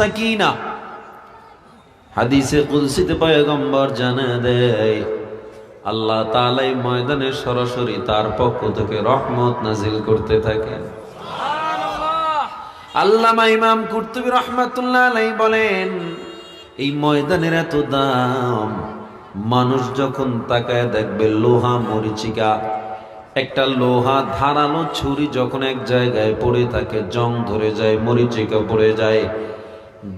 সাকিনা। হাদিসে কুদসিতে পয়গম্বর জানা দেয় আল্লাহ তাআলা এই ময়দানে সরাসরি তার পক্ষ থেকে রহমত নাজিল করতে থাকেন। আল্লামা ইমাম কুরতুবী রাহমাতুল্লাহ আলাইহি বলেন এই ময়দানের এত দাম, মানুষ যখন তাকায় দেখবে লোহা মরিচিকা, একটা লোহা ধারালো ছুরি যখন এক জায়গায় পড়ে থাকে, জং ধরে যায়, মরিচিকা পড়ে যায়,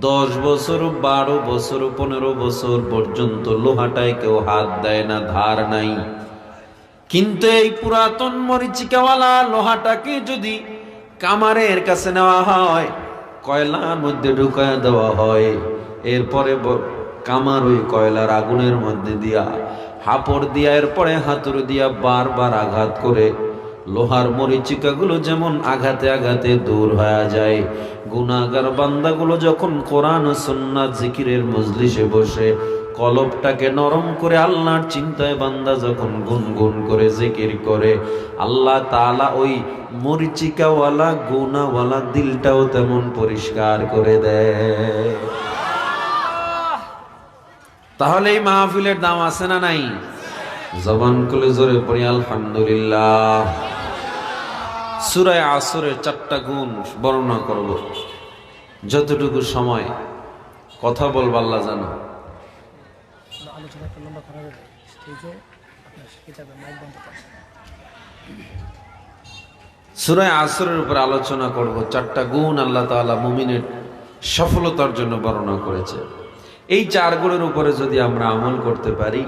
10 বছর 12 বছর 15 বছর পর্যন্ত লোহাটায় কেউ হাত দেয় না, ধার নাই। কিন্তু এই পুরাতন মরিচিকাওয়ালা লোহাটাকে যদি কামারের কাছে নেওয়া হয়, কয়লার মধ্যে ঢুকায় দেওয়া হয়, এরপরে কামার ওই কয়লার আগুনের মধ্যে দিয়া হাপড় দিয়া এরপরে হাতুড়ি দিয়া বারবার আঘাত করে লোহার মরিচিকাগুলো যেমন আঘাতে আঘাতে দূর হয়ে যায়, গুনাহগার বান্দাগুলো যখন কোরআন ও সুন্নাত জিকিরের মজলিসে বসে কলবটাকে নরম করে আল্লাহর চিন্তায় বান্দা যখন গুনগুন করে জিকির করে, আল্লাহ তাআলা ওই মরিচিকাওয়ালা গুনাহওয়ালা দিলটাও তেমন পরিষ্কার করে দেয়। তাহলে এই মাহফিলের দাম আছে না নাই? জবান খুলে জোরে পড়ি আলহামদুলিল্লাহ। সূরা আসরের 4টা গুণ বর্ণনা করব, যতটুকু সময় কথা বলবো আল্লাহ জানো। সূরা আসরের উপর আলোচনা করব, 4টা গুণ আল্লাহ তাআলা মুমিনের সফলতার জন্য বর্ণনা করেছে। এই 4 গুণের উপরে যদি আমরা আমল করতে পারি,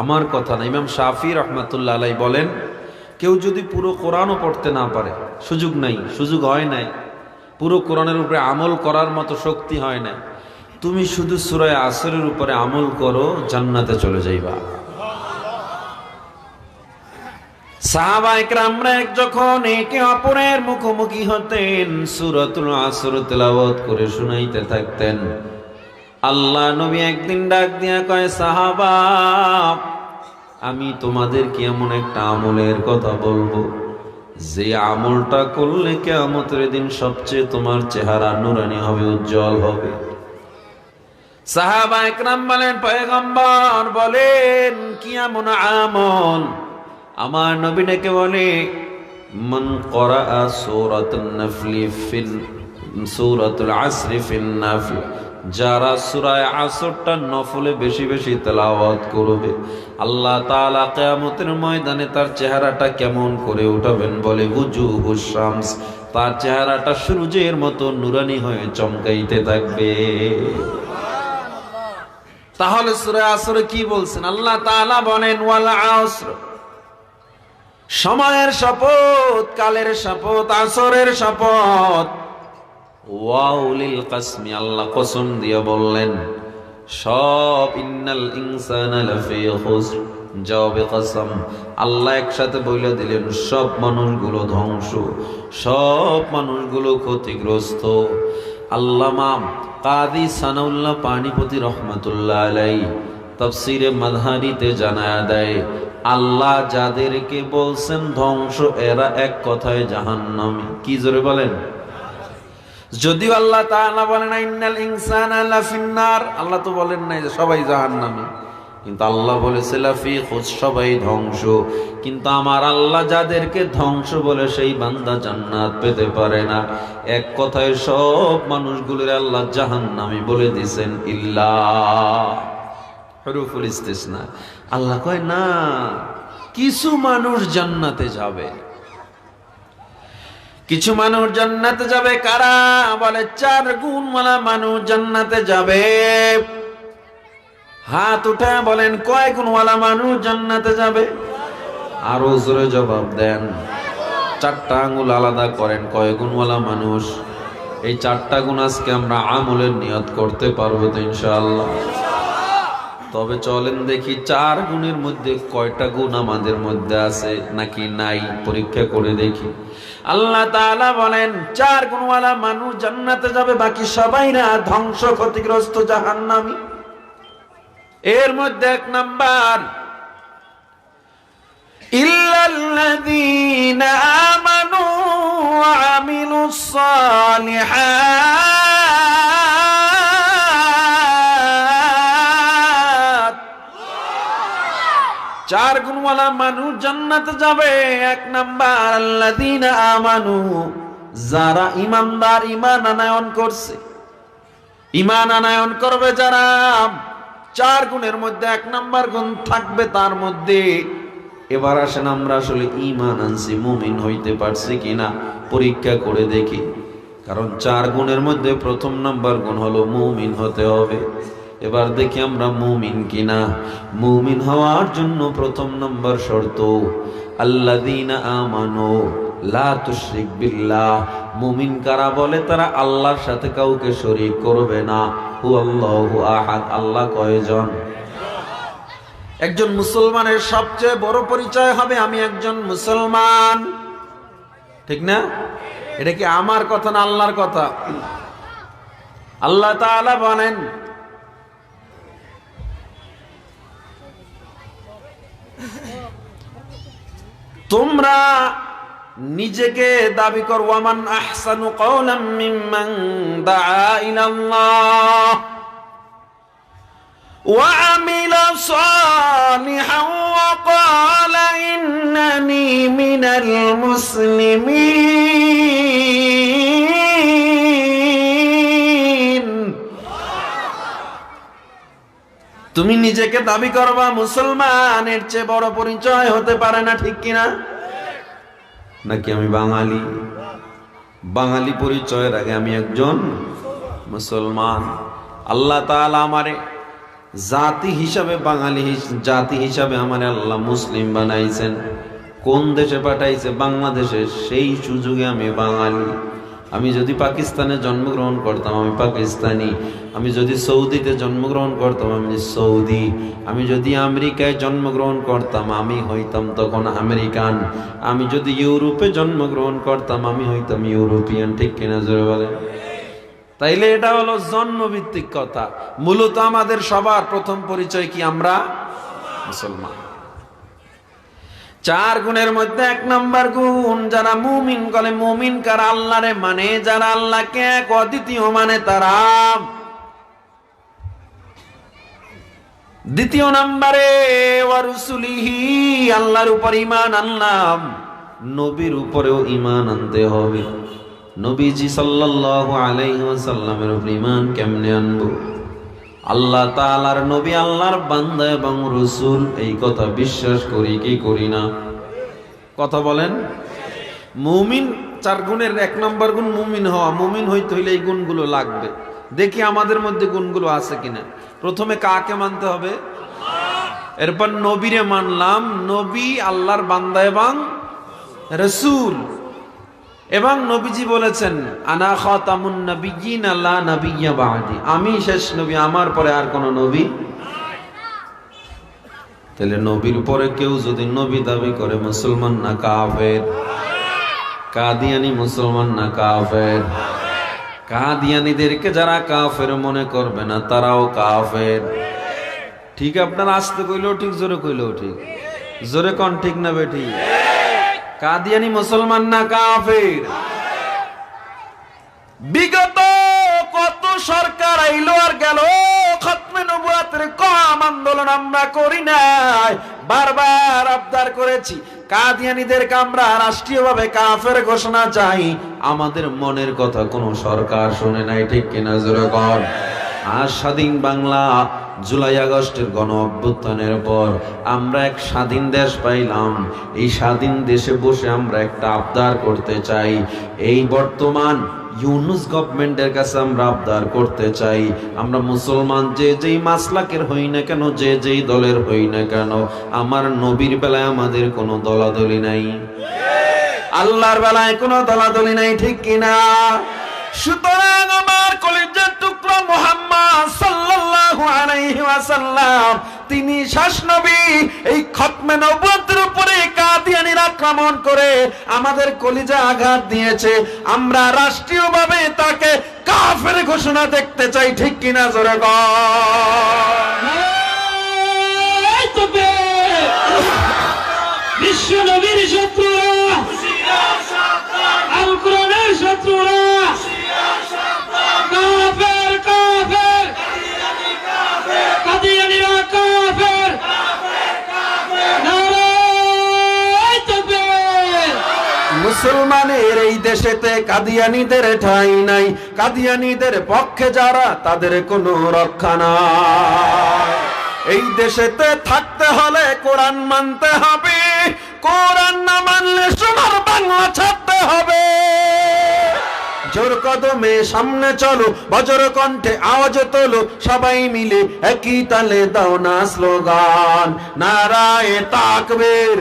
আমার কথা না, ইমাম শাফি রহমাতুল্লাহ আলাইহি বলেন কেউ যদি পুরো কোরআনও পড়তে না পারে, সুযোগ নাই, সুযোগ হয় নাই, পুরো কোরআনের উপরে আমল করার মতো শক্তি হয় না, তুমি শুধু সূরা আসরের উপরে আমল করো, জান্নাতে চলে যাইবা। সাহাবায়ে কেরামরা যখন একে অপরের মুখোমুখি হতেন, সূরাতুল আসর তেলাওয়াত করে শুনাইতে থাকতেন। আল্লাহ নবী একদিন ডাক দিয়া কয়, সাহাবা আমি তোমাদেরকে এমন একটা আমলের কথা বলবো যে আমলটা করলে কিয়ামতের দিন সবচেয়ে তোমার চেহারা নুরানি হবে, উজ্জ্বল হবে। সাহাবায়ে কেরাম বলেন, পয়গম্বর বলেন কি এমন আমল? আমার নবী ডেকে বলে, মান ক্বরাআ সূরাতুন নাফলি ফিল সূরাতুল আসরি ফিল নাফল, যারা সূরা আসরটা নফলে বেশি বেশি তেলাওয়াত করবে, আল্লাহ তাআলা কিয়ামতের ময়দানে তার চেহারাটা কেমন করে উঠাবেন? বলে উজুহুশ শামস, তার চেহারাটা সূর্যের মতো নুরানি হয়ে চমকাইতে থাকবে। তাহলে সূরা আসরে কি বলছেন? আল্লাহ তাআলা বলেন ওয়াল আসর, সময়ের শপথ, কালের শপথ, আসরের শপথ। ওয়াউলিল কাসমি, আল্লাহ কসম দিয়ে বললেন সব, ইন্নাল ইনসানা লাফি খুসর, জবাবে কসম, আল্লাহ একসাথে বলে দিলেন সব মানুষগুলো ধ্বংস, সব মানুষগুলো ক্ষতিগ্রস্ত। আল্লামা কাদি সানাউল্লাহ পানিপতি রহমাতুল্লাহ আলাইহি তাফসীরে মাযহারিতে জানায়া দেয়, আল্লাহ যাদেরকে বলছেন ধ্বংস, এরা এক কথায় জাহান্নামী। কি জোরে বলেন? যদিও আল্লাহ তাআলা বলেন না ইন্নাল ইনসানা লাফিন নার, আল্লাহ তো বলেন নাই যে সবাই জাহান্নামী, কিন্তু আল্লাহ বলেছে লাফি খুস, সবাই ধ্বংস। কিন্তু আমার আল্লাহ যাদেরকে ধ্বংস বলে সেই বান্দা জান্নাত পেতে পারে না। এক কথায় সব মানুষগুলোর আল্লাহ জাহান্নামী বলে দিয়েছেন, ইল্লা হুরুফুল ইস্তিসনা। আল্লাহ কয় না, কিছু মানুষ জান্নাতে যাবে, কিছু মানুষ জান্নাতে যাবে। কারা? বলে 4 গুণওয়ালা মানুষ জান্নাতে যাবে। হাত উঠে বলেন কয় গুণওয়ালা মানুষ জান্নাতে যাবে? আরো জোরে জবাব দেন। 4টা আঙ্গুল আলাদা করেন, কয় গুণওয়ালা মানুষ? এই 4টা গুণ আজকে আমরা আমলের নিয়ত করতে পারবো তো ইনশাআল্লাহ? তবে চলেন দেখি 4 গুণের মধ্যে কয়টা গুণ আমাদের মধ্যে আছে নাকি নাই, পরীক্ষা করে দেখি। আল্লাহ তাআলা বলেন 4 গুণওয়ালা মানুষ জান্নাতে যাবে, বাকি সবাই না ধ্বংস, ক্ষতিগ্রস্ত, জাহান্নামী। এর মধ্যে 1 নাম্বার, ইল্লাল্লাযীনা আমানু ওয়া আমিলুস সালিহাত, চার গুণওয়ালা মানুষ জান্নাতে যাবে। এক নাম্বার আল্লাযীনা আমানু, যারা ঈমানদার, ঈমান আনয়ন করছে। ঈমান আনয়ন করবে যারা, চার গুণের মধ্যে এক নাম্বার গুণ থাকবে তার মধ্যে। এবার আসেন আমরা আসলে ঈমান আনছি, মুমিন হইতে পারছি কিনা পরীক্ষা করে দেখি। কারণ চার গুণের মধ্যে প্রথম নাম্বার গুণ হলো মুমিন হতে হবে। এবার দেখি আমরা মুমিন কিনা। মুমিন হওয়ার জন্য প্রথম নম্বর শর্ত আল্লাযীনা আমানু লা তুশরিক বিল্লাহ। মুমিন কারা বলে? তারা আল্লাহর সাথে কাউকে শরীক করবে না। হুয়াল্লাহু আহাদ। আল্লাহ কয়জন? একজন মুসলমানের সবচেয়ে বড় পরিচয় হবে আমি একজন মুসলমান, ঠিক না? এটা কি আমার কথা না আল্লাহর কথা? আল্লাহ তাআলা বলেন, তোমরা নিজেকে দাবি করো, ওয়ামান আহসানু কওলাম মিম্মান দাআ ইলাল্লাহ ওয়া আমিলা সালিহান ওয়া ক্বালা ইন্নানি মিনাল মুসলিমিন। তুমি নিজেকে দাবি করবা মুসলমান, এর চেয়ে বড় পরিচয় হতে পারে না, ঠিক কিনা? নাকি আমি বাঙালি? বাঙালি পরিচয়ের আগে আমি একজন মুসলমান। আল্লাহ তাআলা আমারে জাতি হিসাবে, বাঙালি জাতি হিসাবে আমারে আল্লাহ মুসলিম বানাইছেন। কোন দেশে পাঠাইছে? বাংলাদেশে। সেই সুযোগে আমি বাঙালি। আমি যদি পাকিস্তানে জন্মগ্রহণ করতাম আমি পাকিস্তানি, আমি যদি সৌদিতে জন্মগ্রহণ করতাম আমি সৌদি, আমি যদি আমেরিকায় জন্মগ্রহণ করতাম আমি হইতাম তখন আমেরিকান, আমি যদি ইউরোপে জন্মগ্রহণ করতাম আমি হইতাম ইউরোপিয়ান, ঠিক কিনা জোরে বলেন? তাইলে এটা হলো জন্মভিত্তিক কথা। মূলত আমাদের সবার প্রথম পরিচয় কি? আমরা মুসলমান। চার গুণের মধ্যে এক নম্বর গুণ যারা মুমিন বলে। মুমিন কারা? আল্লাহরে মানে, যারা আল্লাহকে এক অদ্বিতীয় মানে তারা। দ্বিতীয় নম্বরে ওয়া রুসুলিহি, আল্লাহর উপর ঈমান আনলাম, নবীর উপরেও ঈমান আনতে হবে। নবীজি সাল্লাল্লাহু আলাইহি ওয়াসাল্লামের উপর ঈমান কেমনে আনবো? আল্লাহ তাআলার নবী আল্লাহর বান্দা এবং রাসূল, এই কথা বিশ্বাস করি কি করি না? কথা বলেন। মুমিন চার গুণের এক নম্বর গুণ মুমিন হওয়া। মুমিন হইতে হইলে এই গুণগুলো লাগবে। দেখি আমাদের মধ্যে গুণগুলো আছে কিনা। প্রথমে কাকে মানতে হবে? এরপর নবীরে মানলাম, নবী আল্লাহর বান্দা এবং রাসূল। এবং নবীজি বলেছেন আনা খাতামুন নাবিয়্যিন লা নাবিয়্যা বা'দি, আমি শেষ নবী, আমার পরে আর কোন নবী। তাহলে নবীর পরে কেউ যদি নবী দাবি করে মুসলমান না কাফের? কাদিয়ানি মুসলমান না কাফের? কাদিয়ানীদেরকে যারা কাফের মনে করবে না তারাও কাফের। ঠিক? আপনারা আস্তে কইলেও ঠিক, জোরে কইলেও ঠিক। জোরে কোন ঠিক না বেঠি? কাদিয়ানি মুসলমান না কাফের? বিগত কত সরকার আইলো আর গেল, খতমে নবুয়তের কম আন্দোলন আমরা করি নাই। বারবার আবদার করেছি কাদিয়ানীদেরকে আমরা রাষ্ট্রীয়ভাবে কাফের ঘোষণা চাই। আমাদের মনের কথা কোন সরকার শুনে নাই, ঠিক কিনা জোরে কর। আর স্বাধীন বাংলা জুলাই আগস্টের গণ অভ্যুত্থানের পর আমরা এক স্বাধীন দেশ পাইলাম। এই স্বাধীন দেশে বসে আমরা একটা আবদার করতে চাই। এই বর্তমান ইউনুস গভর্নমেন্টের কাছে আমরা আবদার করতে চাই, আমরা মুসলমান যে যেই মাসলাকের হই না কেন, যে যেই দলের হই না কেন, আমার নবীর বেলায় আমাদের কোনো দলাদলি নাই, আল্লাহর বেলায় কোনো দলাদলি নাই, ঠিক কিনা? সুতরাং আমার কলিজার টুকরা মুহাম্মদ সাল্লাল্লাহু আলাইহি ওয়াসাল্লাম, তিনি শেষ নবী। এই খতমে নবুয়তের উপরে কাদিয়ানীরা আক্রমণ করে আমাদের কলিজা আঘাত দিয়েছে। আমরা রাষ্ট্রীয়ভাবে তাকে কাফের ঘোষণা দেখতে চাই, ঠিক কিনা জোরে বল। বিশ্ব নবীর শত্রুরা, আল কোরআনের শত্রুরা, কাফের কাফের, কাদিয়ানীরা কাফের, দেশেতে কাদিয়ানীদের ঠাঁই নাই, কাদিয়ানীদের পক্ষে যারা তাদের কোনো রক্ষা নাই। এই দেশেতে থাকতে হলে কোরআন মানতে হবে, কোরআন না মানলে সোনার বাংলা ছাড়তে হবে। জোর কদমে সামনে চলো, বজ্র কণ্ঠে আওয়াজ তোলো, সবাই মিলে একই তালে দাও না স্লোগান, নারায়ে তাকবীর,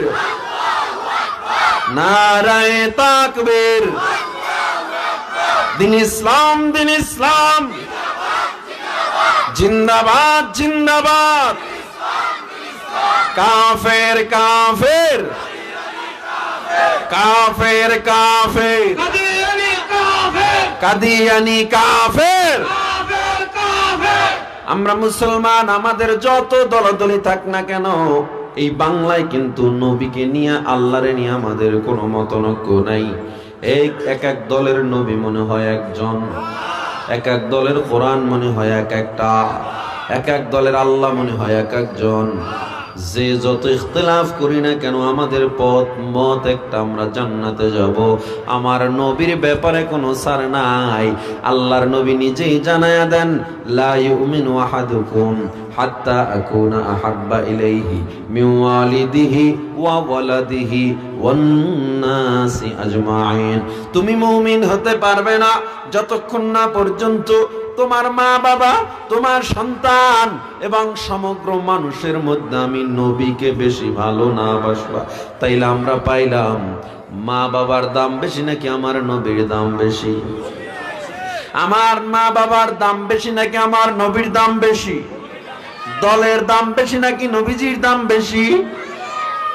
নারায়ে তাকবীর। দিন ইসলাম, দিন ইসলাম, জিন্দাবাদ জিন্দাবাদ। কাফের কাফের, কাফের কাফের, কাদিয়ানি কাফের। আমরা মুসলমান, আমাদের যত দলাদলি থাক না কেন, এই বাংলায় কিন্তু নবীকে নিয়ে, আল্লাহরে নিয়ে আমাদের কোনো মতনৈক্য নাই। এক এক দলের নবী মনে হয় একজন, এক এক দলের কোরআন মনে হয় এক একটা, এক এক দলের আল্লাহ মনে হয় এক একজন। যে যত ইখতিলাফ করি না কেন, আমাদের পথ মত একটা, আমরা জান্নাতে যাব। আমার নবীর ব্যাপারে কোনো ছাড় নাই। আল্লাহর নবী নিজেই জানায়া দেন, লা ইউমিনু আহাদুকুম হাত্তা আকুনা আহাব্বা ইলাইহি মিন ওয়ালিদিহি ওয়া ওয়ালাদিহি ওয়ান নাসি আজমাইন। তুমি মুমিন হতে পারবে না যতক্ষণ না পর্যন্ত তোমার মা বাবা, তোমার সন্তান এবং সমগ্র মানুষের মধ্যে আমি নবীকে বেশি ভালো না বাসবা। তাইলে আমরা পাইলাম, মা বাবার দাম বেশি নাকি আমার নবীর দাম বেশি? আমার মা বাবার দাম বেশি নাকি আমার নবীর দাম বেশি? দলের দাম বেশি নাকি নবীজির দাম বেশি?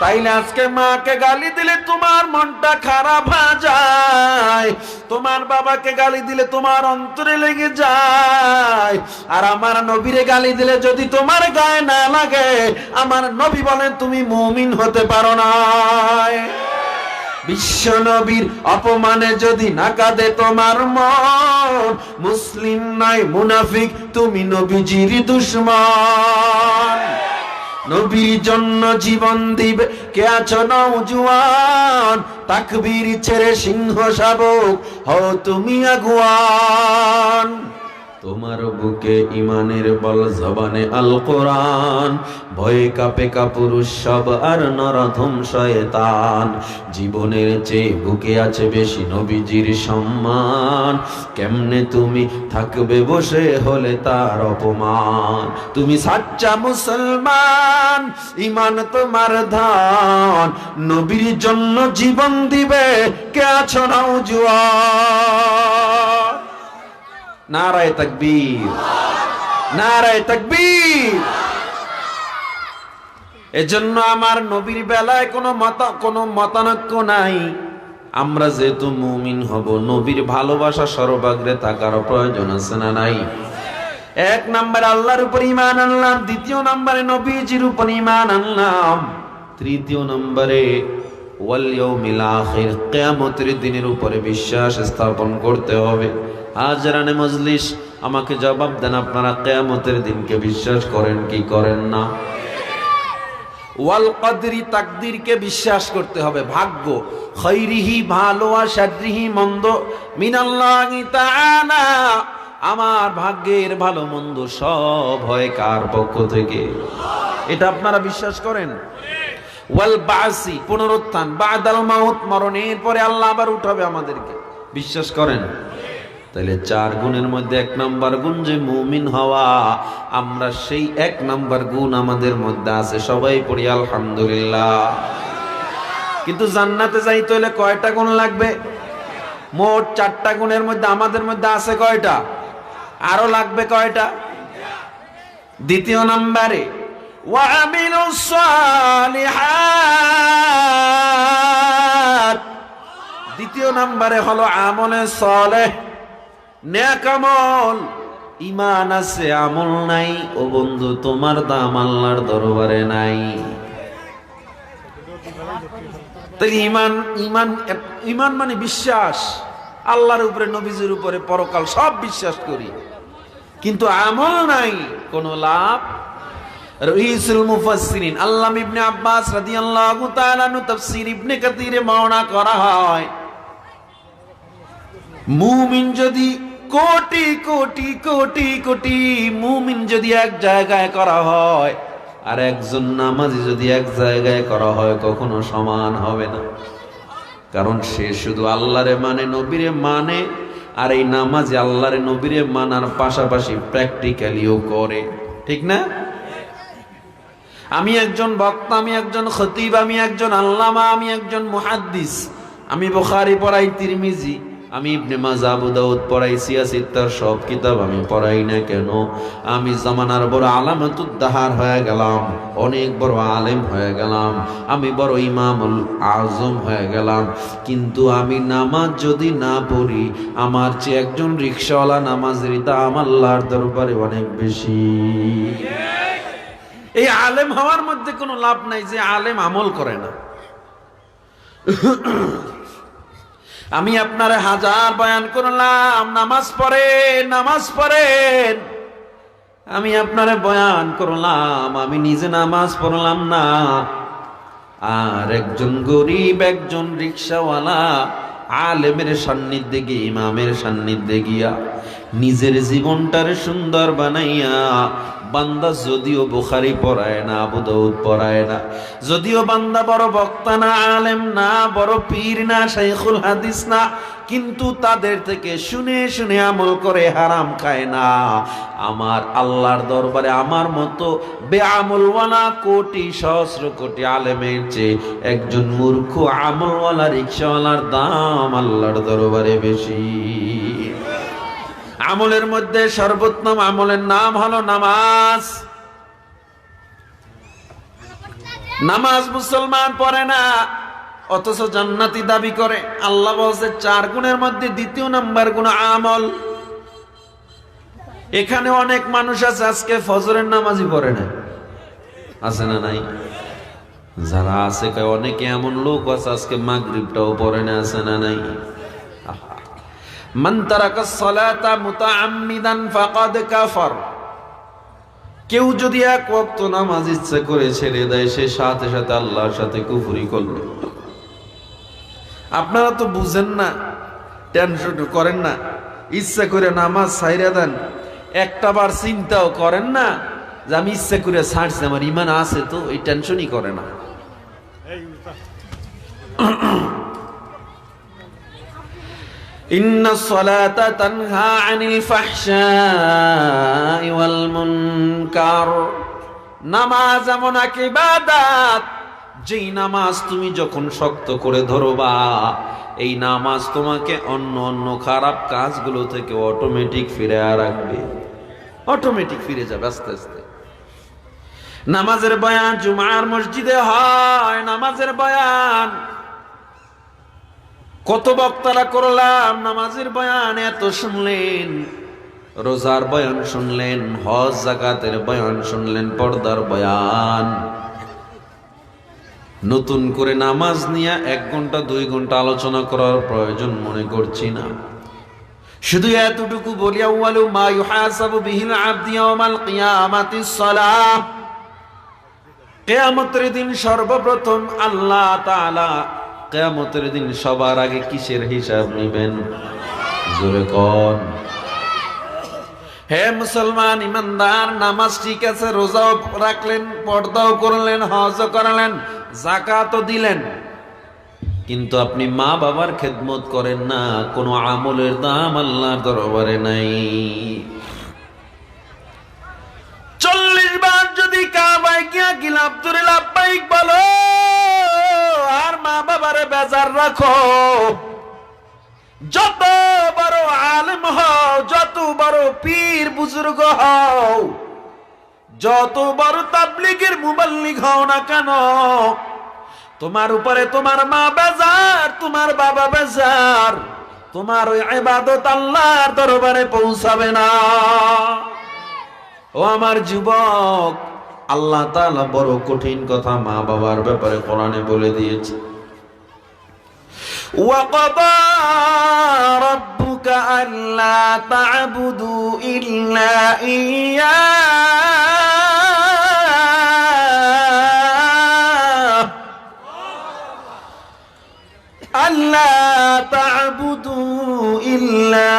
তাইলে আজকে মাকে গালি দিলে তোমার মনটা খারাপ হয়ে যায়, তোমার বাবাকে গালি দিলে তোমার অন্তরে লেগে যায়। আর আমার নবীরে গালি দিলে যদি তোমার গায়ে না লাগে, আমার নবী বলেন তুমি মুমিন হতে পারো না। বিশ্ব নবীর অপমানে যদি না কাঁদে তোমার মন, মুসলিম নয় মুনাফিক, তুমি নবীজির দুশমন। নবীর জন্য জীবন দিবে কে আছো নওজোয়ান, তাকবীর ছেড়ে সিংহ শাবক হও তুমি আগুয়ান। তোমার বুকে ইমানের বল, জবানে আল কোরআন, ভয়ে কাঁপে কাপুরুষ সব আর নরধম শয়তান। জীবনের চেয়ে বুকে আছে বেশি নবীজির সম্মান, কেমনে তুমি থাকবে বসে হলে তার অপমান। তুমি সাচ্চা মুসলমান, ইমান তোমার ধান, নবীর জন্য জীবন দিবে কে আছো নওজোয়ান। নারায়ে তাকবীর, নারায়ে তাকবীর। এজন্য আমার নবীর বেলায় কোনো মতানৈক্য নাই। আমরা যেহেতু মুমিন হব, নবীর ভালোবাসা সর্বাগ্রে থাকার প্রয়োজন আছে না নাই? এক নম্বরে আল্লাহর উপর ঈমান আনলাম, দ্বিতীয় নম্বরে নবীজির উপর ঈমান আনলাম, তৃতীয় নম্বরে ওয়াল ইয়াউমিল আখির, কিয়ামতের দিনের উপরে বিশ্বাস স্থাপন করতে হবে। হাজরানে মজলিস, আমাকে জবাব দেন, আপনারা কিয়ামতের দিনকে বিশ্বাস করেন কি করেন না? ওয়াল কদরি, তাকদীরকে বিশ্বাস করতে হবে। ভাগ্য, খাইরিহি ভালো আর শাররিহি মন্দ, মিনাল্লাহি তাআলা, আমার ভাগ্যের ভালো মন্দ সব হয় কার পক্ষ থেকে? এটা আপনারা বিশ্বাস করেন? ওয়াল বাসি, পুনরুত্থান, বাদাল মাউত, মরণের পরে আল্লাহ আবার উঠাবে আমাদেরকে, বিশ্বাস করেন? তাহলে 4 গুণের মধ্যে 1 নাম্বার গুণ যে মুমিন হওয়া, আমরা সেই 1 নাম্বার গুণ আমাদের মধ্যে আছে। সবাই পড়ি আলহামদুলিল্লাহ। কিন্তু জান্নাতে যাইতে হলে কয়টা গুণ লাগবে? মোট 4টা গুণের মধ্যে আমাদের মধ্যে আছে কয়টা? আরো লাগবে কয়টা? দ্বিতীয় নাম্বারে ওয়া আমিলুস সালিহাত, দ্বিতীয় নাম্বারে হলো আমলে সালেহ, নেক আমল। ঈমান আছে আমল নাই, ও বন্ধু তোমার দাম আল্লাহর দরবারে নাই। তাই ঈমান মানে বিশ্বাস, আল্লাহর উপরে, নবীজির উপরে, পরকাল সব বিশ্বাস করি, কিন্তু আমল নাই, কোনো লাভ। রাইসুল মুফাসসিরিন আল্লামা ইবনে আব্বাস রাদিয়াল্লাহু তাআলা আনহু তাফসীর ইবনে কাসিরে বর্ণনা করা হয়, মুমিন যদি কোটি কোটি কোটি কোটি মুমিন যদি এক জায়গায় করা হয়, আর একজন নামাজি যদি এক জায়গায় করা হয়, কখনো সমান হবে না। কারণ সে শুধু আল্লাহরে মানে, নবীরে মানে, আর এই নামাজি আল্লাহরে নবীরে মানার পাশাপাশি প্র্যাকটিক্যালিও করে। ঠিক না? আমি একজন বক্তা, আমি একজন খতিব, আমি একজন আল্লামা, আমি একজন মুহাদ্দিস, আমি বুখারী পড়াই, তিরমিজি, আমি ইবনে মাজাহ, আবু দাউদ পড়াই, সিয়াসিত্তার সব কিতাব আমি পড়াই না কেন, আমি জামানার বড় আলামাতুদ দাহার হয়ে গেলাম, অনেক বড় আলেম হয়ে গেলাম, আমি বড় ইমামুল আজম হয়ে গেলাম, কিন্তু আমি নামাজ যদি না পড়ি, আমার চেয়ে একজন রিকশাওয়ালা নামাজের দাম আল্লাহর দরবারে অনেক বেশি। এই আলেম হওয়ার মধ্যে কোনো লাভ নাই যে আলেম আমল করে না। আমি আপনারে হাজার বয়ান করলাম, নামাজ পড়েন, নামাজ পড়েন। আমি আপনারে বয়ান করলাম, আমি নিজে নামাজ পড়লাম না, আর একজন গরিব, একজন রিকশাওয়ালা আলেমের সান্নিধ্যে গিয়ে, ইমামের সান্নিধ্যে গিয়া নিজের জীবনটারে সুন্দর বানাইয়া, বান্দা যদিও বুখারী পড়ায় না, আবু দাউদ পড়ায় না, যদিও বান্দা বড় বক্তা না, আলেম না, বড় পীর না, শাইখুল হাদিস না, কিন্তু তাদের থেকে শুনে শুনে আমল করে, হারাম খায় না, আমার আল্লাহর দরবারে আমার মতো বেআমলওয়ালা কোটি সহস্র কোটি আলেমের চেয়ে একজন মূর্খ আমলওয়ালা রিকশাওয়ালার দাম আল্লাহর দরবারে বেশি। আমলের মধ্যে সর্বোত্তম আমলের নাম হলো নামাজ। নামাজ মুসলমান পড়ে না, অথচ জান্নাতি দাবি করে। আল্লাহ বলছে 4 গুণের মধ্যে দ্বিতীয় নাম্বার গুণ আমল। এখানে অনেক মানুষ আছে আজকে ফজরের নামাজই পড়ে না, আছে না নাই? যারা আছে অনেকে এমন লোক আছে আজকে মাগরিবটাও পড়ে না, আছে না নাই? মান তারাকাস সালাতা মুতাআম্মিদান ফাকাদ কাফার। কেউ যদি এক ওয়াক্ত নামাজ ইচ্ছা করে ছেড়ে দেয়, সে সাথে সাথে আল্লাহর সাথে কুফরি করলো। আপনারা তো বুঝেন না, টেনশন করেন না, ইচ্ছা করে নামাজ ছাইরা দেন, একটা বার চিন্তাও করেন না যে আমি ইচ্ছা করে ছাড়ছি, আমার ঈমান আছে তো, এই টেনশনই করে না। ইন্নাস সালাতা তানহা আনিল ফাহশাই ওয়াল মুনকার। নামাজ এমন এক ইবাদত, যেই নামাজ তুমি যখন শক্ত করে ধরবা, এই নামাজ তোমাকে অন্য অন্য খারাপ কাজগুলো থেকে অটোমেটিক ফিরে রাখবে, অটোমেটিক ফিরে যাবে আস্তে আস্তে। নামাজের বয়ান জুমার মসজিদে হয়, নামাজের বয়ান কত বক্তারা করলাম, নামাজের বয়ান এত শুনলেন, রোজার বয়ান শুনলেন, হজ যাকাতের বয়ান শুনলেন, পর্দার বয়ান। নতুন করে নামাজ নিয়ে 1 ঘন্টা 2 ঘন্টা আলোচনা করার প্রয়োজন মনে করছি না। শুধু এতটুকু বলি, আউয়ালু মা ইউহাসাবু বিহিল আবদু ইয়াওমাল কিয়ামাতিস সালাহ। কিয়ামতের দিন সর্বপ্রথম আল্লাহ তাআলা কিয়ামতের দিন সবার আগে কিসের হিসাব নেবেন? জোরে কোন। হে মুসলমান ইমানদার, নামাজ ঠিক আছে, রোজাও রাখলেন, পর্দাও করলেন, হজও করলেন, যাকাতও দিলেন, কিন্তু আপনি মা বাবার খেদমত করেন না, কোনো আমলের দাম আল্লাহর দরবারে নাই। 40 বার যদি কাবায় গিয়া গিলাপ ধরে লাব্বাইক বলো, আর মা বাবারে বেজার রাখো, যত বড় আলেম হও, যত বড় পীর বুজুর্গ হও, যত বড় তাবলীগের মুবাল্লিগ হও না কেন, তোমার উপরে তোমার মা বেজার, তোমার বাবা বেজার, তোমার ওই ইবাদত আল্লাহর দরবারে পৌঁছাবে না। ও আমার যুবক, আল্লাহ তাআলা বড় কঠিন কথা মা বাবার ব্যাপারে কোরআনে বলে দিয়েছে। وَقَضَى رَبُّكَ أَلَّا تَعْبُدُوا إِلَّا إِيَّاهُ أَلَّا تَعْبُدُوا إلا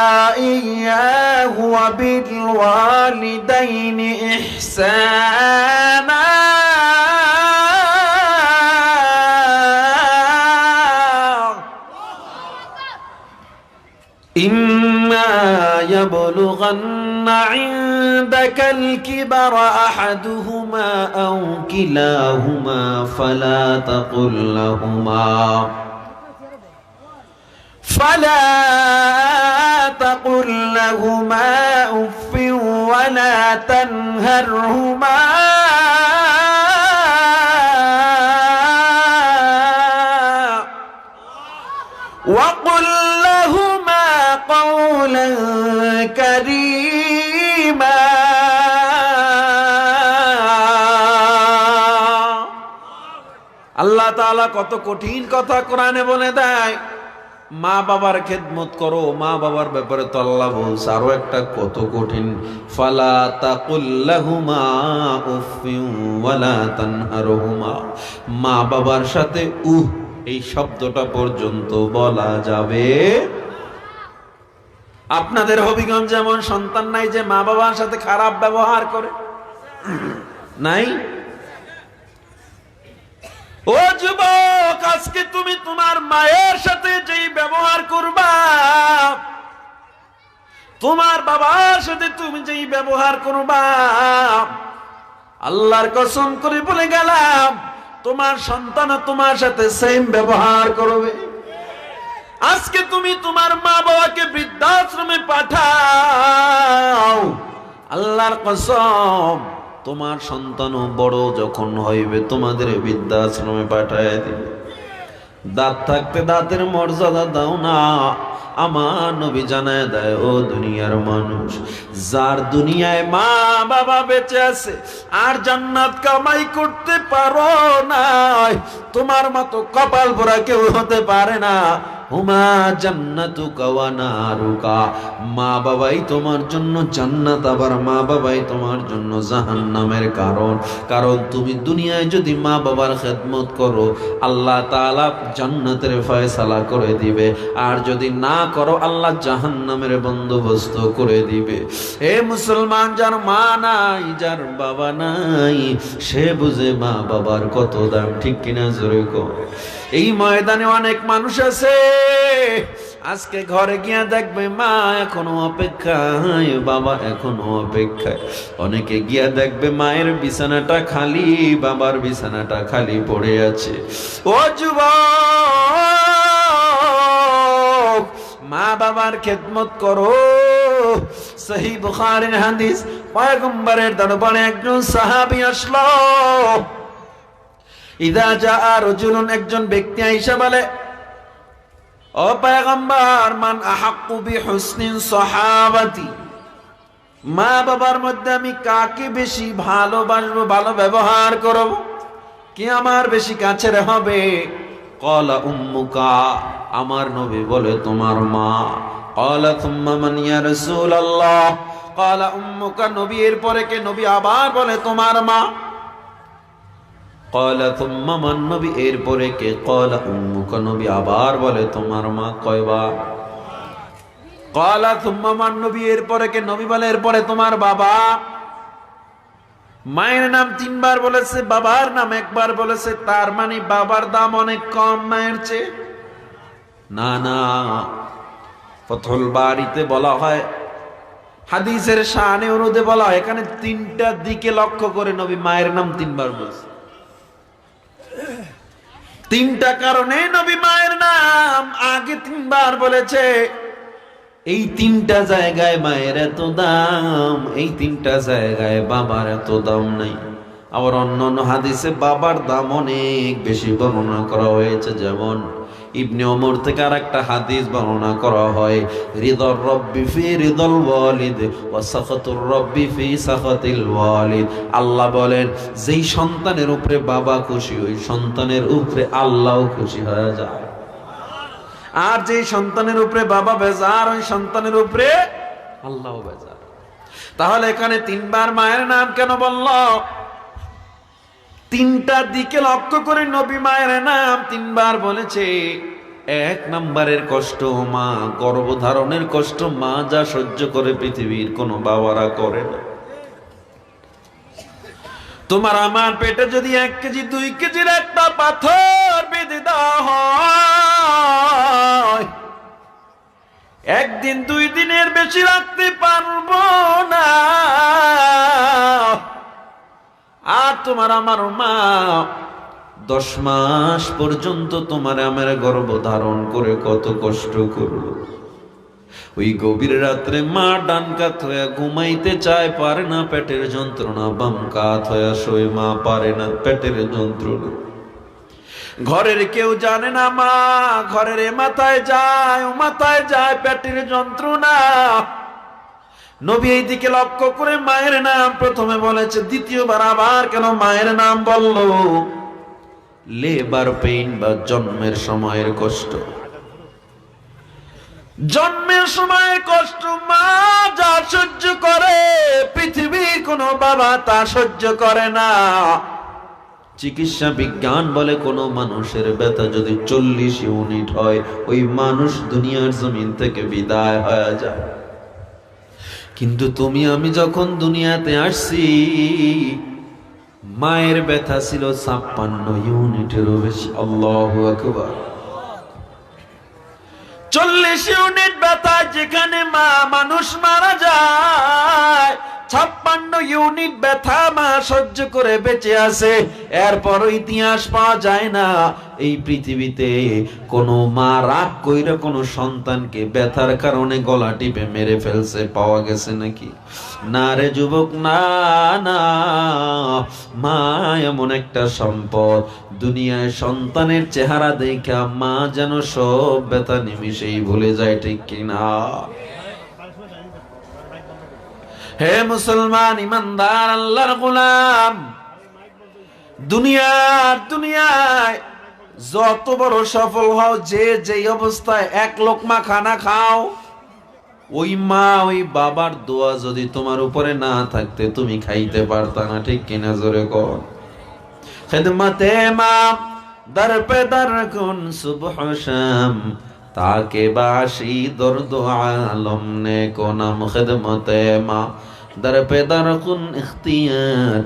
إياه وبالوالدين إحسانا إما يبلغن عندك الكبر أحدهما أو كلاهما فلا تقل لهما أف ولا تنهرهما وقل لهما قولا كريما আল্লাহ তাআলা কত কঠিন কথা কোরআনে বলে দেয়। মা বাবার খেদমত করো, মা বাবার ব্যাপারে তো আল্লাহ বলছে আরো একটা কত কঠিন, ফালা তাকুল লাহুমা উফিন ওয়ালা তানহারহুমা। মা বাবার সাথে এই শব্দটা পর্যন্ত বলা যাবে। আপনাদের হবিগঞ্জ যেমন সন্তান নাই যে মা বাবার সাথে খারাপ ব্যবহার করে, নাই? ও যুবক, আজকে তুমি তোমার মায়ের সাথে যেই ব্যবহার করবা, তোমার বাবার সাথে তুমি যেই ব্যবহার করবা, আল্লাহর কসম করে বলে গেলাম তোমার সন্তান তোমার সাথে সেম ব্যবহার করবে। আজকে তুমি তোমার মা বাবাকে বৃদ্ধাশ্রমে পাঠাও, আল্লাহর কসম তোমার সন্তানও বড় যখন হইবে তোমাদের বৃদ্ধাশ্রমে পাঠায় দিবে। দাঁত থাকতে দাঁতের মর্যাদা দাও না। আমার নবী জানায় দেয়, ও দুনিয়ার মানুষ, যার দুনিয়ায় মা বাবা বেঁচে আছে আর জান্নাত কামাই করতে পারো না, তোমার মতো কপাল পোড়া কেউ হতে পারে না। হুমা জান্নাতুকা ওয়া নারুকা, মা বাবাই তোমার জন্য জান্নাত, আবার মা বাবাই তোমার জন্য জাহান্নামের কারণ। কারণ তুমি দুনিয়ায় যদি মা বাবার খেদমত করো, আল্লাহ তাআলা জান্নাতের ফয়সালা করে দিবে, আর যদি না করো আল্লাহ জাহান্নামের বন্দোবস্ত করে দিবে। হে মুসলমান, যার মা নাই, যার বাবা নাই, সে বুঝে মা বাবার কত দাম, ঠিক কিনা জোরে কও। এই ময়দানে অনেক মানুষ আছে, আজকে ঘরে গিয়া দেখবে মা এখনো অপেক্ষায়, বাবা এখনো অপেক্ষায়। অনেকে গিয়া দেখবে মায়ের বিছানাটা খালি, বাবার বিছানাটা খালি পড়ে আছে। ও যুবক, মা বাবার খেদমত করো। সহিহ বুখারীর হাদিস, পয়গম্বরের দরবারে একজন সাহাবী আসলো। ইদা জাআ রাজুলুন, একজন ব্যক্তি আইসা বলে, ও পয়গম্বর, মান আহাক্কু বিহুসনিন সাহাবাতি, মা বাবার মধ্যে আমি কাকে বেশি ভালোবাসবো, ভালো ব্যবহার করব, কি আমার বেশি কাছের হবে? ক্বালা উম্মুকা, আমার নবী বলে তোমার মা। ক্বালা থুম্মা মান ইয়া রাসূলুল্লাহ, ক্বালা উম্মুকা, নবী এর পরে কে? নবী আবার বলে তোমার মা। ক্বালা থুম্মা মান, নবী এর পরে কে? ক্বালা উম্মুকা, নবী আবার বলে তোমার মা। কয়বার? ক্বালা থুম্মা মান, নবী এর পরে কে? নবী বলে এর পরে তোমার বাবা। মায়ের নাম তিনবার বলেছে, বাবার নাম একবার বলেছে, তার মানে বাবার দাম অনেক কম মায়ের চেয়ে? না না, ফাতহুল বারীতে বলা হয়, হাদিসের শানে অনুযায়ী বলা হয়, এখানে তিনটা দিকে লক্ষ্য করে নবী মায়ের নাম তিনবার বলছে। তিনটা কারণে নবী মায়ের নাম আগে তিনবার বলেছে। এই তিনটা জায়গায় মায়ের এত দাম, এই তিনটা জায়গায় বাবার এত দাম নাই। আবার অন্যান্য হাদিসে বাবার দাম অনেক বেশি বর্ণনা করা হয়েছে। যেমন ইবনে ওমর থেকে আর একটা হাদিস বর্ণনা করা হয়, রিদর রব্বি ফি রিদল ওয়ালিদ ওয়া সাখাতুর রব্বি ফি সাখাতিল ওয়ালিদ। আল্লাহ বলেন, যেই সন্তানের উপরে বাবা খুশি, ওই সন্তানের উপরে আল্লাহও খুশি হয়ে যায়। আর যেই সন্তানের উপরে বাবা বেজার, ওই সন্তানের উপরে আল্লাহও বেজার। তাহলে এখানে তিনবার মায়ের নাম কেন বলল? তিনটা দিকে লক্ষ্য করে নবী মায়ের নাম তিনবার বলেছে। এক নম্বরের কষ্ট মা, গর্ভধারণের কষ্ট মা যা সহ্য করে পৃথিবীর কোনো বাবারা করে না। তোমার আমার পেটে যদি 1 কেজি 2 কেজির একটা পাথর বেঁধে দেওয়া হয়, একদিন 2 দিনের বেশি রাখতে পারবো না। আর তোমার আমার মা 10 মাস পর্যন্ত তোমার আমার গর্ভ ধারণ করে কত কষ্ট করলো। ওই গভীর রাত্রে মা ডান কাত হয়ে ঘুমাইতে চায়, পারে না, পেটের যন্ত্রণা। বাম কাত হয়ে শোয়, মা পারে না, পেটের যন্ত্রণা। ঘরের কেউ জানে না মা ঘরের মাথায় যায়, ও মাথায় যায় পেটের যন্ত্রণা। নবী এই দিকে লক্ষ্য করে মায়ের নাম প্রথমে বলেছে, দ্বিতীয়বার আবার কেন মায়ের নাম বলল? লেবার পেইন বা জন্মের সময়ের কষ্ট। জন্মের সময়ের কষ্ট মা যা সহ্য করে পৃথিবীর কোনো বাবা তা সহ্য করে না। চিকিৎসা বিজ্ঞান বলে কোনো মানুষের ব্যথা যদি 40 ইউনিট হয়, ওই মানুষ দুনিয়ার জমিন থেকে বিদায় হয়ে যায়। কিন্তু তুমি আমি যখন দুনিয়াতে আসছি, মায়ের ব্যথা ছিল 56 ইউনিটেরও বেশি। আল্লাহু আকবার। 40 ইউনিট ব্যথা যেখানে মা মানুষ মারা যায়, 56 ইউনিট ব্যথা মা সহ্য করে বেঁচে আছে। এরপর ইতিহাস পাওয়া যায় না এই পৃথিবীতে কোনো মা রাগ কইরা কোনো সন্তানকে ব্যথার কারণে গলা টিপে মেরে ফেলছে, পাওয়া গেছে নাকি? না রে যুবক, না না। মা এমন একটা সম্পদ, দুনিয়ায় সন্তানের চেহারা দেখা মা যেন সব ব্যথা নিমিষেই ভুলে যায়, ঠিক কিনা? হে মুসলমান ইমানদার আল্লাহর গোলাম, দুনিয়ায় যত বড় সফল হও, যে অবস্থায় 1 লোকমা খানা খাও, ওই মা ওই বাবার দোয়া যদি তোমার উপরে না থাকতে তুমি খাইতে পারতা না, ঠিক কিনা? জোরে কর। খিদমতে মা দর পে দর কুন সুবহ শাম, তাকে বাসি দর্দ আলম নে কোনাম। খিদমতে মা দর পে দর কুন ইখতিয়ার,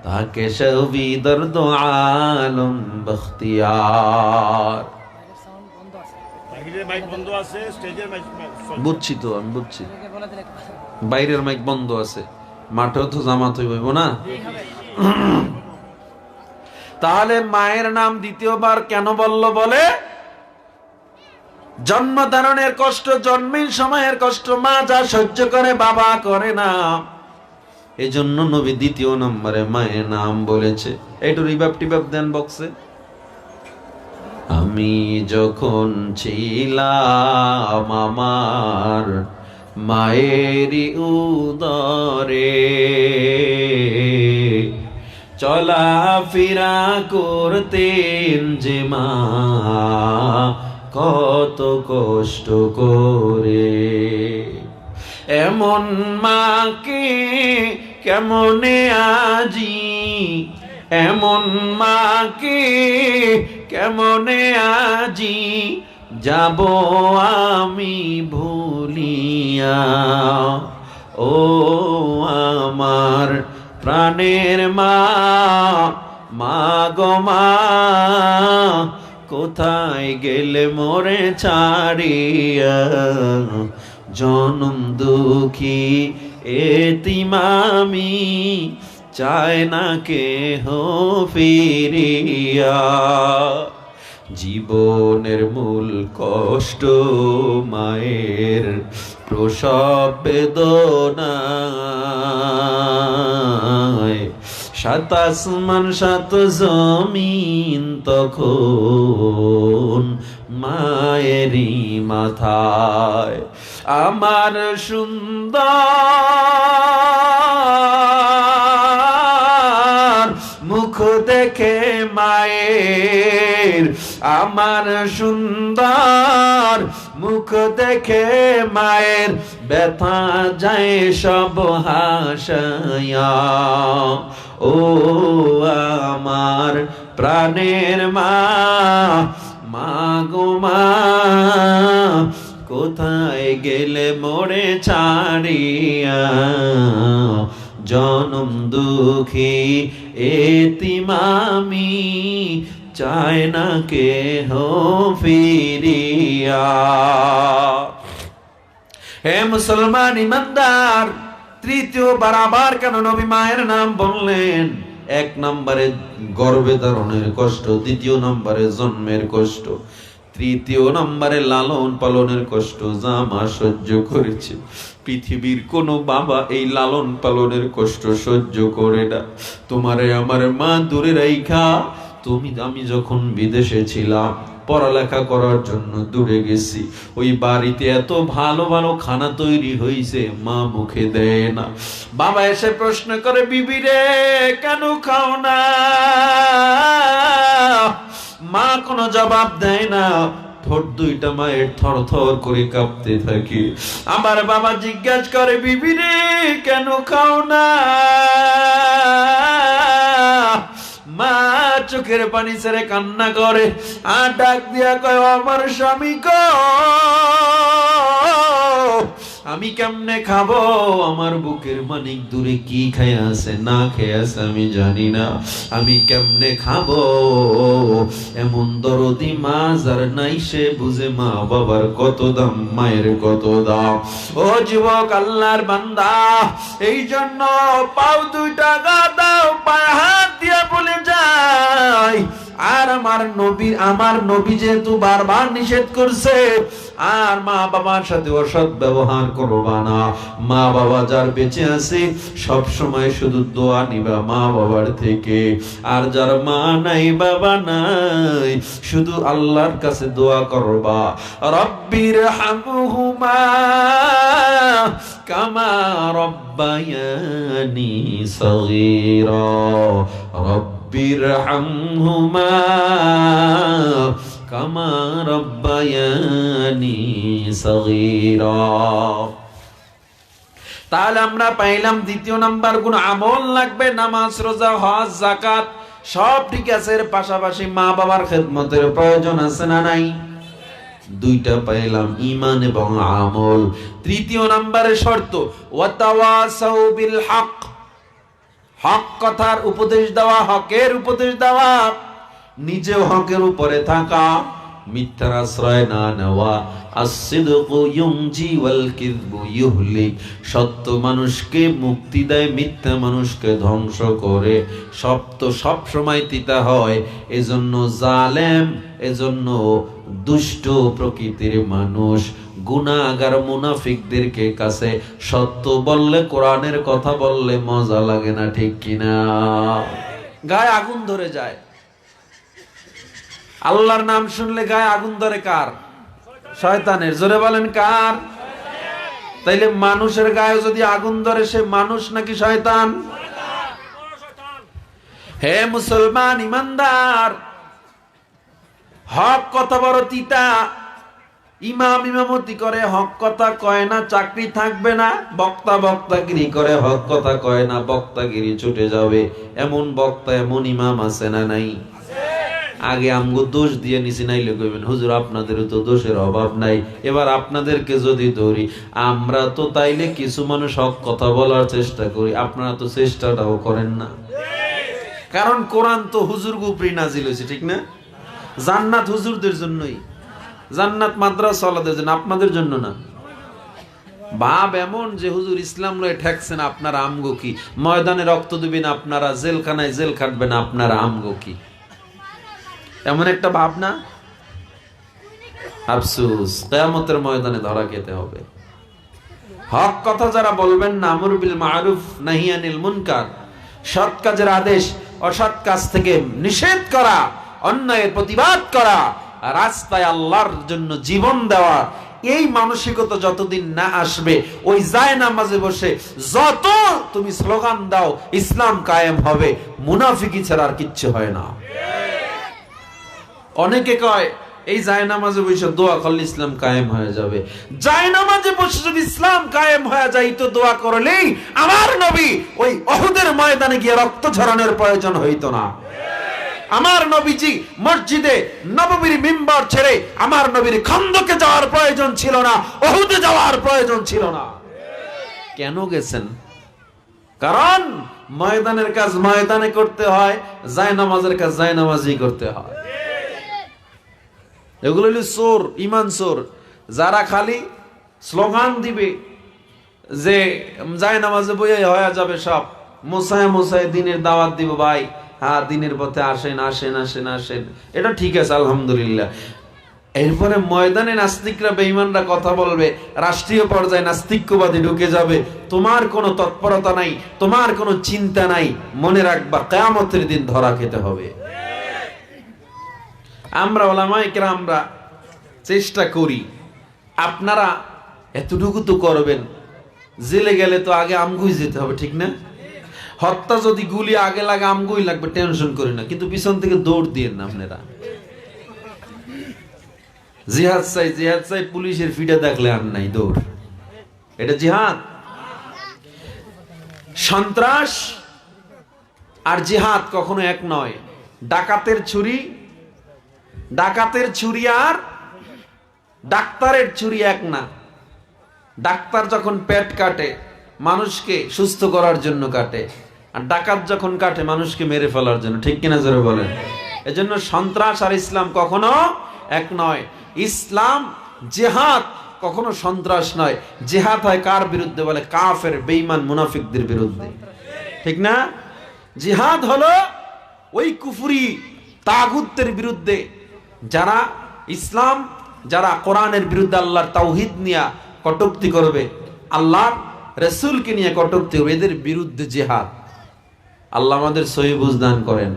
তাকে শবি দর্দ আলম বখতিয়ার। বুঝছি তো, আমি বুঝছি। বাইরের মাইক বন্ধ আছে, মাঠেও তো জামাত হইব না। তাহলে মায়ের নাম দ্বিতীয়বার কেন বলল? বলে জন্মধারণের কষ্ট, জন্মের সময়ের কষ্ট মা যা সহ্য করে বাবা করে না। এজন্য নবী 2 নম্বরে মায়ের নাম বলেছে। একটু রিভাব টিভাব দেন বক্সে। আমি যখন ছিলাম আমার মায়েরই উদরে, চলা ফিরা করতেন যে মা কত কষ্ট করে। এমন মাকে কেমনে আজি, এমন মাকে কেমনে আজি যাব আমি ভুলিয়া। ও আমার প্রাণের মা, মা গো মা, কোথায় গেলে মোরে ছাড়িয়া। জনম দুঃখী এতিম আমি, চায় না কেহ ফিরিয়া। জীবনের মূল কষ্ট মায়ের প্রসব বেদনায়, 7 আসমান 7 জমিন তখন মায়েরই মাথায়। আমার সুন্দর মুখ দেখে মায়ের, আমার সুন্দর মুখ দেখে মায়ের, ব্যথা যায় সব হাসায়া। ও আমার প্রাণের মা, মা গো মা, কোথায় গেলে মোরে ছাড়িয়া, জনম দুঃখী এতিম আমি, চায় না কেহ ফিরিয়া। হে মুসলমান ইমানদার, তৃতীয়বার আবার কেন নবী মায়ের নাম বললেন? এক নম্বরে গর্ভে ধারণের কষ্ট, দ্বিতীয় নম্বরে জন্মের কষ্ট, তৃতীয় নম্বরে লালন পালনের কষ্ট যা মা সহ্য করেছে। পৃথিবীর কোন বাবা এই লালন পালনের কষ্ট সহ্য করে না। তোমারে আমার মা দূরে রাইখা আমি যখন বিদেশে ছিলাম, পড়ালেখা করার জন্য দূরে গেছি, ওই বাড়িতে এত ভালো ভালো খানা তৈরি হয়েছে, মা মুখে দেয় না। বাবা এসে প্রশ্ন করে, বিবি রে কেন খাও না? মা কোনো জবাব দেয় না, ঠোঁট দুইটা মায়ের থর থর করে কাঁপতে থাকে। আমার বাবা জিজ্ঞাসা করে, বিবি রে কেন খাও না? মা চোখের পানি ছেড়ে কান্না করে, আর ডাক দিয়া কয়, আমার স্বামী গো, আমি কেমনে খাবো? আমার বুকের মানিক দূরে কি খেয়ে আছে না খেয়ে আছে আমি জানি না, আমি কেমনে খাবো? এমন দরদি মা যার নাই সে বুঝে মা বাবার কত দাম, মায়ের কত দাম। ও যুবক আল্লাহর বান্দা, এই জন্য পাও দুইটা গাদাও, পায়ে হাত দিয়া বলে যায়, আর আমার নবী যেহেতু বারবার নিষেধ করছে, আর মা বাবার সাথে অসৎ ব্যবহার করবা না। মা বাবা যার বেঁচে আছে সব সময় শুধু দোয়া নিবা মা বাবার থেকে, আর যার মা নাই বাবা নাই শুধু আল্লাহর কাছে দোয়া করবা, রব্বির হামহুমা কামা রব্বায়ানি সগীরা, রব্বির হামহুমা কামা রব্বায়ানি সগীরা। তাহলে আমরা পাইলাম দ্বিতীয় নাম্বার গুণ আমল লাগবে, নামাজ রোজা হজ যাকাত সব ঠিক আছে, এর পাশাপাশি মা বাবার খেদমতের প্রয়োজন আছে না নাই? দুইটা পাইলাম, ঈমান এবং আমল। তৃতীয় নাম্বারের শর্ত ওয়াতাওয়াসাউ বিল হক, হক কথার উপদেশ দেওয়া, হকের উপদেশ দেওয়া, নিজেও হকের উপরে থাকা, মিথ্যার আশ্রয় না নেওয়া। as-sidqu yunji wal kidhbu yuhlik, সত্য মানুষকে মুক্তি দেয়, মিথ্যা মানুষকে ধ্বংস করে। সত্য সব সময় তিতা হয়, এজন্য জালেম, এজন্য দুষ্ট প্রকৃতির মানুষ, গুনাহগার মুনাফিকদেরকে কাছে সত্য বললে, কোরআনের কথা বললে মজা লাগে না, ঠিক কিনা? গায়ে আগুন ধরে যায়। আল্লাহর নাম শুনলে গায়ে আগুন ধরে কার? শয়তানের। জোরে বলেন কার? তাইলে মানুষের গায়ে যদি আগুন ধরে, সে মানুষ নাকি শয়তান? হে মুসলমান ইমানদার, হক কথা বড় তিতা। ইমাম ইমামতি করে হক কথা কয় না, চাকরি থাকবে না। বক্তা বক্তাগিরি করে হক কথা কয় না, বক্তাগিরি ছুটে যাবে। এমন বক্তা এমন ইমাম আছে না নাই? আগে আমগো দোষ দিয়ে নিছি, নাইলে কইবেন হুজুর আপনাদেরও তো দোষের অভাব নাই। এবার আপনাদেরকে যদি ধরি, আমরা তো তাইলে কিছু মানুষ হক কথা বলার চেষ্টা করি, আপনারা তো চেষ্টাটাও করেন না। কারণ কোরআন তো হুজুর উপরে নাজিল হয়েছে, ঠিক না? জান্নাত হুজুরদের জন্যই, জান্নাত মাদ্রাসা ওয়ালাদের জন্য, আপনাদের জন্য না। ভাব এমন যে হুজুর ইসলাম লয়ে ঠেকছেন, আপনারা আমগো কি? ময়দানে রক্ত দিবেন আপনারা, জেলখানায় জেল খাটবেন আপনারা, আমগো কি? এমন একটা ভাবনা। আফসোস, কিয়ামতের ময়দানে ধরা খেতে হবে। হক কথা যারা বলবেন না, আমর বিল মারুফ নাহি আনিল মুনকার, সৎ কাজের আদেশ, অসৎ কাজ থেকে নিষেধ করা, অন্যায়ের প্রতিবাদ করা, রাস্তায় আল্লাহর জন্য জীবন দেওয়া, এই মানসিকতা যতদিন না আসবে, ওই যায় নামাজে বসে যত তুমি স্লোগান দাও, ইসলাম কায়েম হবে। মুনাফিকি ছাড়া আর কিচ্ছু হয় না। অনেকে কয় এই জায়নামাজে বসে দোয়া করলে ইসলাম কায়েম হয়ে যাবে। জায়নামাজে বসে যদি ইসলাম কায়েম হয়ে যায়, তো দোয়া করলেই আমার নবী ওই উহুদের ময়দানে গিয়ে রক্ত ঝরানোর প্রয়োজন হইতো না। আমার নবীজি মসজিদে নববীর মিম্বার ছেড়ে আমার নবীর খন্দকে যাওয়ার প্রয়োজন ছিল না, উহুদে যাওয়ার প্রয়োজন ছিল না। কেন গেছেন? কারণ ময়দানের কাজ ময়দানে করতে হয়, জায়নামাজের কাজ জায়নামাজি করতে হয়। এগুলো হলো চোর, ইমান চোর, যারা খালি স্লোগান দিবে যে জায়নামাজে বইয়ে হয়ে যাবে সব, মোসায় মোসায় দিনের দাওয়াত দিব ভাই, হ্যাঁ দিনের পথে আসেন আসেন আসেন আসেন, এটা ঠিক আছে আলহামদুলিল্লাহ। এরপরে ময়দানে নাস্তিকরা বেঈমানরা কথা বলবে, রাষ্ট্রীয় পর্যায়ে নাস্তিক্যবাদী ঢুকে যাবে, তোমার কোনো তৎপরতা নাই, তোমার কোনো চিন্তা নাই, মনে রাখবা কিয়ামতের দিন ধরা খেতে হবে। আমরা ওলামায়ে কেরামরা চেষ্টা করি, আপনারা এতটুকু তো করবেন, জেলে গেলে তো আগে আমগুই যেতে হবে, ঠিক না? হত্যা যদি গুলি আগে লাগে আমগুই লাগবে, টেনশন করি না, কিন্তু পিছন থেকে দৌড় দিয়েন না আপনারা। জিহাদ চাই জিহাদ চাই, পুলিশের ফিডা দেখলে আর নাই দৌড়, এটা জিহাদ? সন্ত্রাস আর জিহাদ কখনো এক নয়। ডাকাতের ছুরি আর ডাক্তারের ছুরি এক না। ডাক্তার যখন পেট কাটে মানুষকে সুস্থ করার জন্য কাটে, আর ডাকাত যখন কাটে মানুষকে মেরে ফেলার জন্য, ঠিক কিনা জোরে বলেন? এজন্য সন্ত্রাস আর ইসলাম কখনো এক নয়। ইসলাম জিহাদ কখনো সন্ত্রাস নয়। জিহাদ হয় কার বিরুদ্ধে? বলে কাফের বেঈমান মুনাফিকদের বিরুদ্ধে, ঠিক না? জিহাদ হলো ওই কুফরি তাগুতের বিরুদ্ধে, যারা ইসলাম, যারা কোরআনের বিরুদ্ধে আল্লাহর তাওহীদ নিয়ে কটূক্তি করবে, আল্লাহর রাসূলকে নিয়ে কটূক্তি করবে, এদের বিরুদ্ধে জিহাদ। আল্লাহ আমাদের সহি বুঝ দান করেন।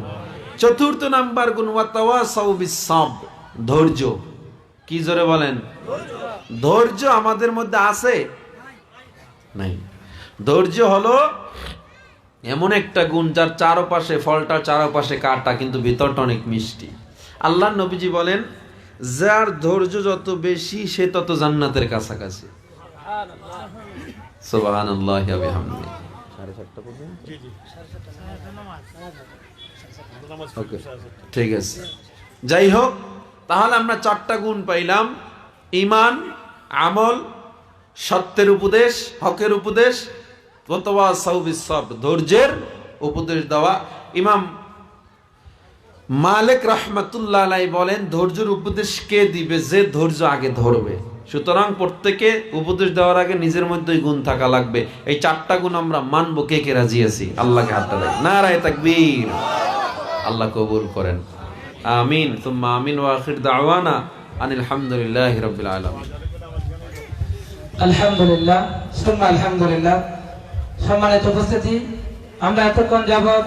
চতুর্থ নাম্বার গুণ ওয়াতাওয়াসাউ বিস-সাবর, ধৈর্য। কি জোরে বলেন? ধৈর্য আমাদের মধ্যে আছে নাই? ধৈর্য হলো এমন একটা গুণ যার চারপাশে ফলটা, চারপাশে কাটা, কিন্তু ভিতরটা অনেক মিষ্টি। আল্লাহর নবীজি বলেন, যার ধৈর্য যত বেশি সে তত জান্নাতের কাছাকাছি। সুবহানাল্লাহি ওয়া বিহামদিহি। ওকে, ঠিক আছে। যাই হোক, তাহলে আমরা চারটা গুণ পাইলাম: ঈমান, আমল, সত্যের উপদেশ, হকের উপদেশ, ওয়াতাওয়াসাউ বিস-সাবর, ধৈর্যের উপদেশ দেওয়া। ইমাম মালিক রাহমাতুল্লাহ আলাইহি বলেন, ধৈর্যের উপদেশ কে দিবে? যে ধৈর্য আগে ধরবে। সুতরাং প্রত্যেকে উপদেশ দেওয়ার আগে নিজের মধ্যে গুণ থাকা লাগবে। এই চারটা গুণ আমরা মানবো। কে কে রাজি আছি? আল্লাহকে হাতটা দেয়। নারায়ে তাকবীর। আল্লাহ কবুল করেন। আমিন সুম্মা আমিন। ওয়া আখির দাওয়ানা আনিল হামদুলিল্লাহি রাব্বিল আলামিন। আলহামদুলিল্লাহ সুম্মা আলহামদুলিল্লাহ। সম্মানিত উপস্থিতি, আমরা এতক্ষণ যাবত